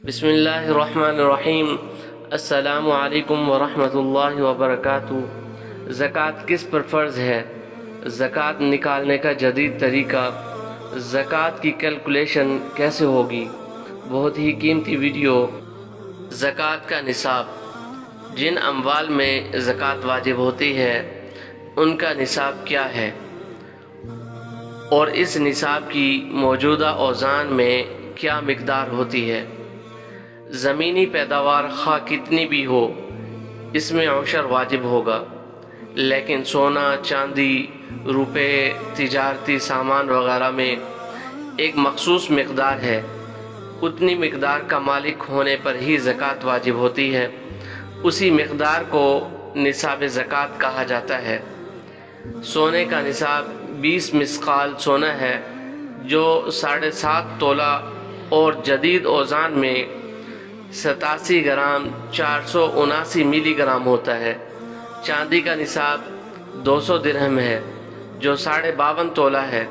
बिस्मिल्लाहिर्रहमानिर्रहीम। अस्सलामु अलैकुम वरहमतुल्लाहि वबरकातुहू। ज़कात किस पर फ़र्ज़ है, ज़कात निकालने का जदीद तरीका, ज़कात की कैलकुलेशन कैसे होगी। बहुत ही कीमती वीडियो। ज़कात का निसाब। जिन अम्वाल में ज़कात वाजिब होती है उनका निसाब क्या है और इस निसाब की मौजूदा औज़ान में क्या मिक़दार होती है। ज़मीनी पैदावार खा कितनी भी हो इसमें औशर वाजिब होगा, लेकिन सोना, चांदी, रुपए, तिजारती सामान वगैरह में एक मखसूस मिक़दार है। उतनी मिक़दार का मालिक होने पर ही ज़कात वाजिब होती है। उसी मिक़दार को निसाब ज़कात कहा जाता है। सोने का निसाब 20 मिस्काल सोना है जो 7.5 तोला और जदीद औज़ान में 87 ग्राम 479 मिलीग्राम होता है। चांदी का निसाब 200 दिरहम है जो 52.5 तोला है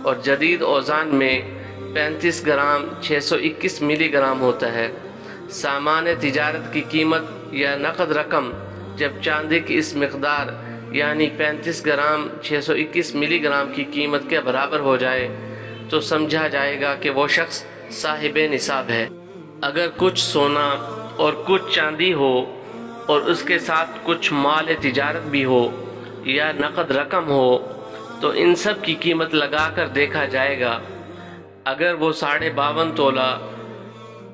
और जदीद औज़ान में 35 ग्राम 621 मिलीग्राम होता है। सामान तिजारत की कीमत या नक़द रकम जब चांदी की इस मिक़दार यानी 35 ग्राम 621 मिलीग्राम की कीमत के बराबर हो जाए तो समझा जाएगा कि वो शख्स साहिब निसाब है। अगर कुछ सोना और कुछ चांदी हो और उसके साथ कुछ माल तिजारत भी हो या नक़द रकम हो तो इन सब की कीमत लगाकर देखा जाएगा। अगर वो 52.5 तोला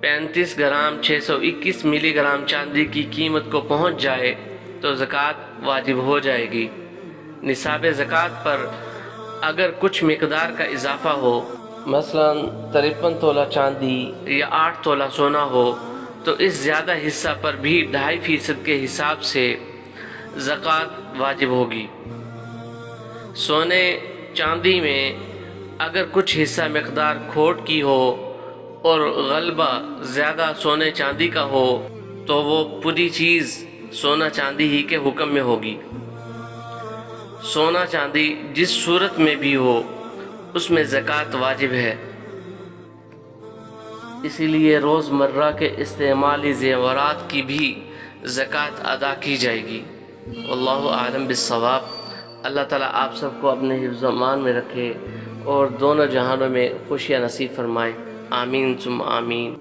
35 ग्राम 621 मिलीग्राम चांदी की कीमत को पहुंच जाए तो ज़कात वाजिब हो जाएगी। निसाब ज़कात पर अगर कुछ मिक़दार का इजाफ़ा हो, मसलन 53 तोला चांदी या 8 तोला सोना हो, तो इस ज़्यादा हिस्सा पर भी 2.5% के हिसाब से ज़कात वाजिब होगी। सोने चांदी में अगर कुछ हिस्सा मिक़दार खोट की हो और गलबा ज़्यादा सोने चांदी का हो तो वो पूरी चीज़ सोना चांदी ही के हुक्म में होगी। सोना चांदी जिस सूरत में भी हो उसमें ज़कात वाजिब है। इसीलिए रोज़मर्रा के इस्तेमाली ज़ेवरात की भी ज़कात अदा की जाएगी। वल्लाहु आलम बिस्सवाब। अल्लाह ताला आप सबको अपने हिफ्ज़ अमान में रखे और दोनों जहानों में खुशियाँ नसीब फरमाए। आमीन सुम आमीन।